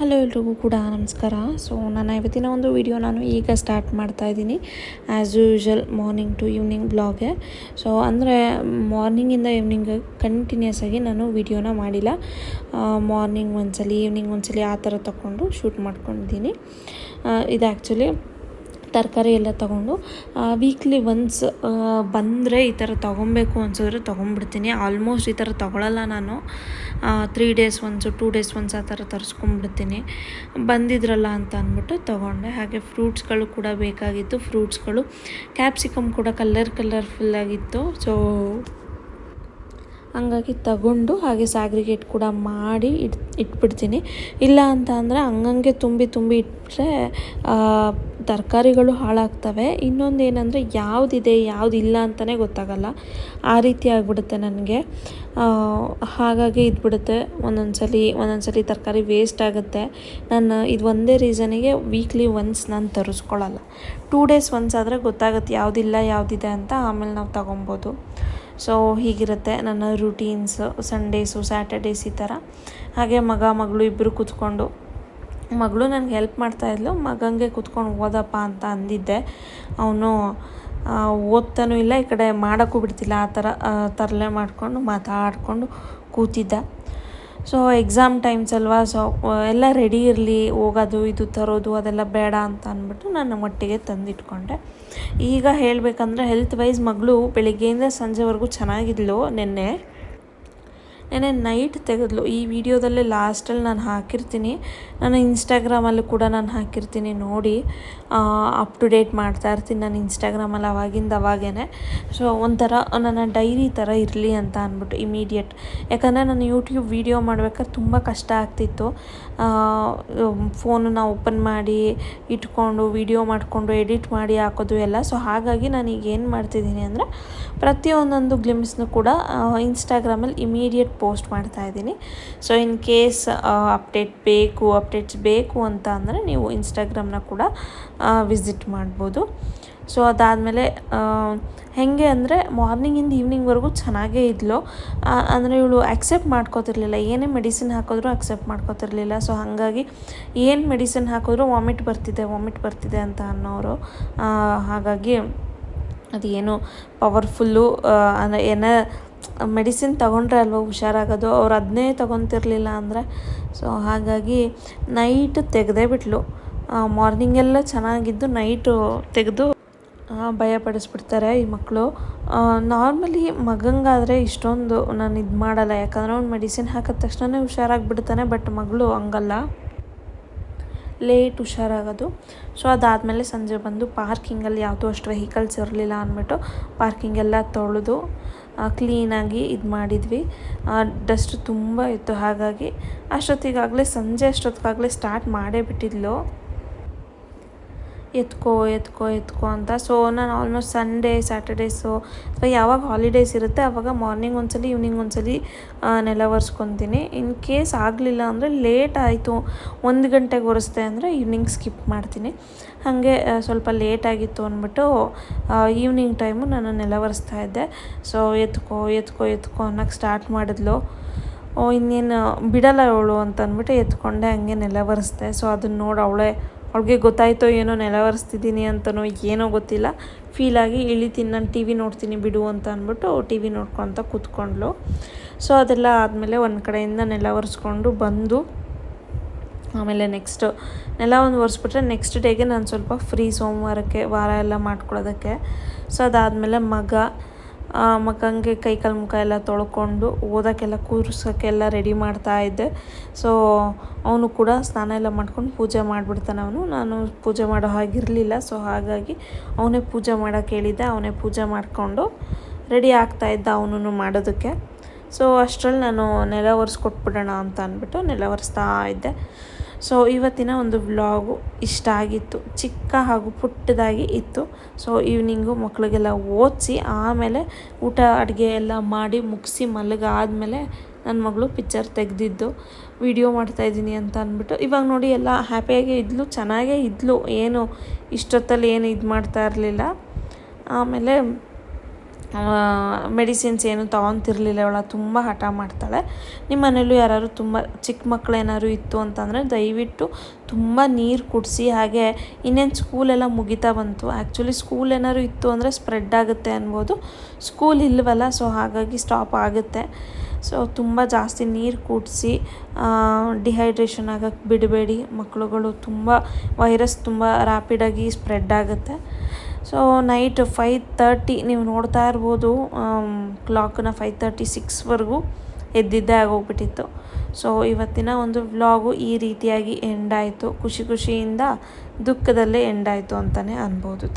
Hello ಎಲ್ರಿಗೂ ಕೂಡ ನಮಸ್ಕಾರ. ನನ್ನ ಇವತ್ತಿನ ಒಂದು ವಿಡಿಯೋ ನಾನು ಈಗ ಸ್ಟಾರ್ಟ್ ಮಾಡ್ತಾ ಇದ್ದೀನಿ. As usual morning to evening ಬ್ಲಾಗೆ. ಅಂದರೆ ಮಾರ್ನಿಂಗಿಂದ ಈವ್ನಿಂಗ್ ಕಂಟಿನ್ಯೂಸ್ ಆಗಿ ನಾನು ವಿಡಿಯೋನ ಮಾಡಿಲ್ಲ. ಮಾರ್ನಿಂಗ್ ಒಂದ್ಸಲಿ ಈವ್ನಿಂಗ್ ಒಂದ್ಸಲಿ ಆ ಥರ ತಗೊಂಡು ಶೂಟ್ ಮಾಡ್ಕೊಂಡಿದ್ದೀನಿ. ಇದು ಆ್ಯಕ್ಚುಲಿ ತರಕಾರಿ ಎಲ್ಲ ತೊಗೊಂಡು ವೀಕ್ಲಿ ಒನ್ಸ್ ಬಂದರೆ ಈ ಥರ ತೊಗೊಬೇಕು ಅನ್ಸಿದ್ರೆ ತೊಗೊಂಡ್ಬಿಡ್ತೀನಿ. ಆಲ್ಮೋಸ್ಟ್ ಈ ಥರ ತೊಗೊಳಲ್ಲ ನಾನು. 3 ಡೇಸ್ ಒನ್ಸು 2 ಡೇಸ್ ಒನ್ಸ್ ಆ ಥರ ತರಿಸ್ಕೊಂಡ್ಬಿಡ್ತೀನಿ. ಬಂದಿದ್ರಲ್ಲ ಅಂತ ಅಂದ್ಬಿಟ್ಟು ತೊಗೊಂಡೆ. ಹಾಗೆ ಫ್ರೂಟ್ಸ್ಗಳು ಕೂಡ ಬೇಕಾಗಿತ್ತು. ಫ್ರೂಟ್ಸ್ಗಳು ಕ್ಯಾಪ್ಸಿಕಮ್ ಕೂಡ ಕಲರ್ಫುಲ್ಲಾಗಿತ್ತು. ಹಂಗಾಗಿ ತಗೊಂಡು ಹಾಗೆ ಸ್ಯಾಗ್ರಿಗೇಟ್ ಕೂಡ ಮಾಡಿ ಇಟ್ಬಿಡ್ತೀನಿ. ಇಲ್ಲ ಅಂತ ಅಂದರೆ ಹಂಗಂಗೆ ತುಂಬಿ ಇಟ್ಟರೆ ತರಕಾರಿಗಳು ಹಾಳಾಗ್ತವೆ. ಇನ್ನೊಂದು ಏನಂದರೆ ಯಾವುದಿದೆ ಯಾವುದಿಲ್ಲ ಅಂತಲೇ ಗೊತ್ತಾಗಲ್ಲ, ಆ ರೀತಿ ಆಗಿಬಿಡುತ್ತೆ ನನಗೆ. ಹಾಗಾಗಿ ಇದ್ಬಿಡುತ್ತೆ. ಒಂದೊಂದ್ಸಲಿ ತರಕಾರಿ ವೇಸ್ಟ್ ಆಗುತ್ತೆ. ನಾನು ಇದು ಒಂದೇ ರೀಸನಿಗೆ ವೀಕ್ಲಿ ಒನ್ಸ್ ನಾನು ತರಿಸ್ಕೊಳ್ಳಲ್ಲ. 2 ಡೇಸ್ ಒನ್ಸ್ ಆದರೆ ಗೊತ್ತಾಗುತ್ತೆ ಯಾವುದಿಲ್ಲ ಯಾವುದಿದೆ ಅಂತ, ಆಮೇಲೆ ನಾವು ತಗೊಬೋದು. ಹೀಗಿರುತ್ತೆ ನನ್ನ ರೂಟೀನ್ಸು. ಸಂಡೇಸು ಸ್ಯಾಟರ್ಡೇಸ್ ಈ ಥರ. ಹಾಗೆ ಮಗಳು ಇಬ್ಬರು ಕೂತ್ಕೊಂಡು, ಮಗಳು ನನಗೆ ಹೆಲ್ಪ್ ಮಾಡ್ತಾಯಿದ್ಲು. ಮಗಂಗೆ ಕೂತ್ಕೊಂಡು ಓದಪ್ಪ ಅಂತ ಅಂದಿದ್ದೆ. ಅವನು ಓದ್ತಾನೂ ಇಲ್ಲ, ಈ ಕಡೆ ಮಾಡೋಕ್ಕೂ ಬಿಡ್ತಿಲ್ಲ. ಆ ಥರ ತರಲೆ ಮಾಡಿಕೊಂಡು ಮಾತಾಡಿಕೊಂಡು ಕೂತಿದ್ದ. ಎಕ್ಸಾಮ್ ಟೈಮ್ಸ್ ಅಲ್ವಾ, ಎಲ್ಲ ರೆಡಿ ಇರಲಿ, ಹೋಗೋದು ಇದು ತರೋದು ಅದೆಲ್ಲ ಬೇಡ ಅಂತ ಅಂದ್ಬಿಟ್ಟು ನಾನು ಒಟ್ಟಿಗೆ ತಂದಿಟ್ಕೊಂಡೆ. ಈಗ ಹೇಳಬೇಕಂದ್ರೆ ಹೆಲ್ತ್ ವೈಸ್ ಮಗಳು ಬೆಳಿಗ್ಗೆಯಿಂದ ಸಂಜೆವರೆಗೂ ಚೆನ್ನಾಗಿದ್ಲು. ನೆನ್ನೆ ನೈಟ್ ತೆಗೆದ್ಲು. ಈ ವಿಡಿಯೋದಲ್ಲೇ ಲಾಸ್ಟಲ್ಲಿ ನಾನು ಹಾಕಿರ್ತೀನಿ, ನನ್ನ ಇನ್ಸ್ಟಾಗ್ರಾಮಲ್ಲೂ ಕೂಡ ನಾನು ಹಾಕಿರ್ತೀನಿ ನೋಡಿ. ಅಪ್ ಟು ಡೇಟ್ ಮಾಡ್ತಾಯಿರ್ತೀನಿ ನಾನು ಇನ್ಸ್ಟಾಗ್ರಾಮಲ್ಲಿ ಅವಾಗೇ. ಒಂಥರ ನನ್ನ ಡೈರಿ ಥರ ಇರಲಿ ಅಂತ ಅಂದ್ಬಿಟ್ಟು ಇಮಿಡಿಯೇಟ್. ಯಾಕಂದರೆ ನಾನು ಯೂಟ್ಯೂಬ್ ವೀಡಿಯೋ ಮಾಡ್ಬೇಕಾದ್ರೆ ತುಂಬ ಕಷ್ಟ ಆಗ್ತಿತ್ತು. ಫೋನನ್ನ ಓಪನ್ ಮಾಡಿ ಇಟ್ಕೊಂಡು ವೀಡಿಯೋ ಮಾಡಿಕೊಂಡು ಎಡಿಟ್ ಮಾಡಿ ಹಾಕೋದು ಎಲ್ಲ. ಹಾಗಾಗಿ ನಾನೀಗ ಏನು ಮಾಡ್ತಿದ್ದೀನಿ ಅಂದರೆ ಪ್ರತಿಯೊಂದೊಂದು ಗ್ಲಿಮ್ಸ್ನು ಕೂಡ ಇನ್ಸ್ಟಾಗ್ರಾಮಲ್ಲಿ ಇಮಿಡಿಯೇಟ್ ಪೋಸ್ಟ್ ಮಾಡ್ತಾಯಿದ್ದೀನಿ. ಇನ್ ಕೇಸ್ ಅಪ್ಡೇಟ್ಸ್ ಬೇಕು ಅಂತ ಅಂದರೆ ನೀವು ಇನ್ಸ್ಟಾಗ್ರಾಮ್ನ ಕೂಡ ವಿಸಿಟ್ ಮಾಡ್ಬೋದು. ಅದಾದಮೇಲೆ ಹೇಗೆ ಅಂದರೆ ಮಾರ್ನಿಂಗಿಂದ ಈವ್ನಿಂಗ್ವರೆಗೂ ಚೆನ್ನಾಗೇ ಇದ್ಲು. ಅಂದರೆ ಇವಳು ಆಕ್ಸೆಪ್ಟ್ ಮಾಡ್ಕೋತಿರ್ಲಿಲ್ಲ. ಏನೇ ಮೆಡಿಸಿನ್ ಹಾಕಿದ್ರೂ ಆಕ್ಸೆಪ್ಟ್ ಮಾಡ್ಕೋತಿರ್ಲಿಲ್ಲ. ಹಾಗಾಗಿ ಏನು ಮೆಡಿಸಿನ್ ಹಾಕಿದ್ರೂ ವಾಮಿಟ್ ಬರ್ತಿದೆ ಅಂತ ಅನ್ನೋರು. ಹಾಗಾಗಿ ಅದೇನು ಪವರ್ಫುಲ್ಲು ಏನೋ ಮೆಡಿಸಿನ್ ತೊಗೊಂಡ್ರೆ ಅಲ್ವ ಹುಷಾರಾಗೋದು, ಅವ್ರು ಅದನ್ನೇ ತೊಗೊತಿರ್ಲಿಲ್ಲ ಅಂದರೆ. ಹಾಗಾಗಿ ನೈಟ್ ತೆಗೆದೇ ಬಿಟ್ಲು. ಮಾರ್ನಿಂಗೆಲ್ಲ ಚೆನ್ನಾಗಿದ್ದು ನೈಟು ತೆಗೆದು ಭಯಪಡಿಸ್ಬಿಡ್ತಾರೆ ಈ ಮಕ್ಕಳು. ನಾರ್ಮಲಿ ಮಗಂಗಾದರೆ ಇಷ್ಟೊಂದು ನಾನು ಇದು ಮಾಡಲ್ಲ, ಯಾಕಂದರೆ ಅವ್ನು ಮೆಡಿಸಿನ್ ಹಾಕಿದ ತಕ್ಷಣ ಹುಷಾರಾಗಿಬಿಡ್ತಾನೆ. ಬಟ್ ಮಗಳು ಹಂಗಲ್ಲ, ಲೇಟ್ ಹುಷಾರಾಗೋದು. ಅದಾದಮೇಲೆ ಸಂಜೆ ಬಂದು ಪಾರ್ಕಿಂಗಲ್ಲಿ ಯಾವುದೂ ಅಷ್ಟು ವೆಹಿಕಲ್ಸ್ ಇರಲಿಲ್ಲ ಅಂದ್ಬಿಟ್ಟು ಪಾರ್ಕಿಂಗೆಲ್ಲ ತೊಳೆದು ಕ್ಲೀನಾಗಿ ಇದು ಮಾಡಿದ್ವಿ. ಡಸ್ಟ್ ತುಂಬ ಇತ್ತು. ಹಾಗಾಗಿ ಸಂಜೆ ಅಷ್ಟೊತ್ತಿಗಾಗಲೇ ಸ್ಟಾರ್ಟ್ ಮಾಡೇ ಬಿಟ್ಟಿದ್ಲು, ಎತ್ಕೋ ಅಂತ. ನಾನು ಆಲ್ಮೋಸ್ಟ್ ಸಂಡೇ ಸ್ಯಾಟರ್ಡೇಸು ಅಥವಾ ಯಾವಾಗ ಹಾಲಿಡೇಸ್ ಇರುತ್ತೆ ಆವಾಗ ಮಾರ್ನಿಂಗ್ ಒಂದ್ಸಲಿ ಈವ್ನಿಂಗ್ ಒಂದ್ಸಲಿ ನೆಲ ಒರೆಸ್ಕೊತೀನಿ. ಇನ್ ಕೇಸ್ ಆಗಲಿಲ್ಲ ಅಂದರೆ ಲೇಟ್ ಆಯಿತು 1 ಗಂಟೆಗೆ ಒರೆಸ್ದೆ ಅಂದರೆ ಈವ್ನಿಂಗ್ ಸ್ಕಿಪ್ ಮಾಡ್ತೀನಿ. ಹಾಗೆ ಸ್ವಲ್ಪ ಲೇಟ್ ಆಗಿತ್ತು ಅಂದ್ಬಿಟ್ಟು ಈವ್ನಿಂಗ್ ಟೈಮು ನಾನು ನೆಲ ಒರೆಸ್ತಾ ಇದ್ದೆ. ಎತ್ಕೋ ಅನ್ನೋಕ್ಕೆ ಸ್ಟಾರ್ಟ್ ಮಾಡಿದ್ಲು. ಇನ್ನೇನು ಬಿಡಲ್ಲ ಅವಳು ಅಂತ ಅಂದ್ಬಿಟ್ಟು ಎತ್ಕೊಂಡೆ, ಹಂಗೆ ನೆಲ ಒರೆಸ್ದೆ. ಅದನ್ನು ನೋಡಿ ಅವಳಿಗೆ ಗೊತ್ತಾಯಿತೋ ಏನೋ ನೆಲ ಒರೆಸ್ತಿದ್ದೀನಿ ಅಂತನೋ ಏನೋ ಗೊತ್ತಿಲ್ಲ, ಫೀಲಾಗಿ ಇಳಿತೀನಿ, ನಾನು ಟಿ ವಿ ನೋಡ್ತೀನಿ ಬಿಡು ಅಂತ ಅಂದ್ಬಿಟ್ಟು ಟಿ ವಿ ನೋಡ್ಕೊತ ಕೂತ್ಕೊಂಡ್ಳು. ಅದೆಲ್ಲ ಆದಮೇಲೆ ಒಂದು ಕಡೆಯಿಂದ ನೆಲ ಒರೆಸ್ಕೊಂಡು ಬಂದು ಆಮೇಲೆ ನೆಕ್ಸ್ಟ್ ನೆಲ ಒರೆಸ್ಬಿಟ್ರೆ ನೆಕ್ಸ್ಟ್ ಡೇಗೆ ನಾನು ಸ್ವಲ್ಪ ಫ್ರೀ ಸೋಮವಾರಕ್ಕೆ ವಾರ ಎಲ್ಲ ಮಾಡ್ಕೊಳ್ಳೋದಕ್ಕೆ. ಅದಾದಮೇಲೆ ಮಗಂಗೆ ಕೈಕಾಲು ಮುಖ ಎಲ್ಲ ತೊಳ್ಕೊಂಡು ಓದೋಕ್ಕೆಲ್ಲ ಕೂರಿಸೋಕ್ಕೆಲ್ಲ ರೆಡಿ ಮಾಡ್ತಾಯಿದ್ದೆ. ಅವನು ಕೂಡ ಸ್ನಾನ ಎಲ್ಲ ಮಾಡ್ಕೊಂಡು ಪೂಜೆ ಮಾಡಿಬಿಡ್ತಾನೆ. ನಾನು ಪೂಜೆ ಮಾಡೋ ಹಾಗಿರಲಿಲ್ಲ. ಹಾಗಾಗಿ ಅವನೇ ಪೂಜೆ ಮಾಡೋಕ್ಕೆ ಹೇಳಿದ್ದೆ. ಅವನೇ ಪೂಜೆ ಮಾಡಿಕೊಂಡು ರೆಡಿ ಆಗ್ತಾಯಿದ್ದ ಅವನು ಮಾಡೋದಕ್ಕೆ. ಅಷ್ಟರಲ್ಲಿ ನಾನು ನೆಲ ಒರೆಸ್ಕೊಟ್ಬಿಡೋಣ ಅಂತ ಅಂದ್ಬಿಟ್ಟು ನೆಲ ಒರೆಸ್ತಾ ಇದ್ದೆ. ಇವತ್ತಿನ ಒಂದು ವ್ಲಾಗು ಇಷ್ಟ ಆಗಿತ್ತು, ಚಿಕ್ಕ ಹಾಗೂ ಪುಟ್ಟದಾಗಿ ಇತ್ತು. ಈವ್ನಿಂಗು ಮಕ್ಕಳಿಗೆಲ್ಲ ಓದಿಸಿ ಆಮೇಲೆ ಊಟ ಅಡುಗೆ ಎಲ್ಲ ಮಾಡಿ ಮುಗಿಸಿ ಮಲಗಾದ್ಮೇಲೆ ನನ್ನ ಮಗಳು ಪಿಕ್ಚರ್ ತೆಗೆದಿದ್ದು ವಿಡಿಯೋ ಮಾಡ್ತಾಯಿದ್ದೀನಿ ಅಂತ ಅಂದ್ಬಿಟ್ಟು. ಇವಾಗ ನೋಡಿ ಎಲ್ಲ ಹ್ಯಾಪಿಯಾಗೇ ಇದ್ಲು, ಚೆನ್ನಾಗೇ ಇದ್ಲು, ಏನು ಇಷ್ಟೊತ್ತಲ್ಲಿ ಏನು ಇದು ಮಾಡ್ತಾ ಇರಲಿಲ್ಲ. ಆಮೇಲೆ ಮೆಡಿಸಿನ್ಸ್ ಏನು ತೊಗೊತಿರ್ಲಿಲ್ಲ. ಅವಳು ತುಂಬ ಹಠ ಮಾಡ್ತಾಳೆ. ನಿಮ್ಮ ಮನೇಲೂ ಯಾರಾದ್ರು ತುಂಬ ಚಿಕ್ಕ ಮಕ್ಳು ಏನಾದ್ರು ಇತ್ತು ಅಂತಂದರೆ ದಯವಿಟ್ಟು ತುಂಬ ನೀರು ಕುಡಿಸಿ. ಹಾಗೆ ಇನ್ನೇನು ಸ್ಕೂಲೆಲ್ಲ ಮುಗಿತಾ ಬಂತು. ಆ್ಯಕ್ಚುಲಿ ಸ್ಕೂಲ್ ಏನಾದ್ರು ಇತ್ತು ಅಂದರೆ ಸ್ಪ್ರೆಡ್ ಆಗುತ್ತೆ ಅನ್ಬೋದು. ಸ್ಕೂಲ್ ಇಲ್ಲವಲ್ಲ, ಸೊ ಹಾಗಾಗಿ ಸ್ಟಾಪ್ ಆಗುತ್ತೆ. ಸೊ ತುಂಬ ಜಾಸ್ತಿ ನೀರು ಕುಡಿಸಿ, ಡಿಹೈಡ್ರೇಷನ್ ಆಗೋಕ್ಕೆ ಬಿಡಬೇಡಿ. ಮಕ್ಕಳುಗಳು ತುಂಬ ವೈರಸ್ ತುಂಬ ರ್ಯಾಪಿಡಾಗಿ ಸ್ಪ್ರೆಡ್ ಆಗುತ್ತೆ. ಸೊ ನೈಟ್ 5:30 ನೀವು ನೋಡ್ತಾ ಇರ್ಬೋದು, ಕ್ಲಾಕ್ನ 5:36ವರೆಗೂ ಎದ್ದಿದ್ದೇ ಆಗೋಗ್ಬಿಟ್ಟಿತ್ತು. ಸೊ ಇವತ್ತಿನ ಒಂದು ವ್ಲಾಗು ಈ ರೀತಿಯಾಗಿ ಎಂಡ್ ಆಯಿತು. ಖುಷಿಯಿಂದ ದುಃಖದಲ್ಲೇ ಎಂಡ್ ಆಯಿತು ಅಂತಲೇ ಅನ್ಬೋದು.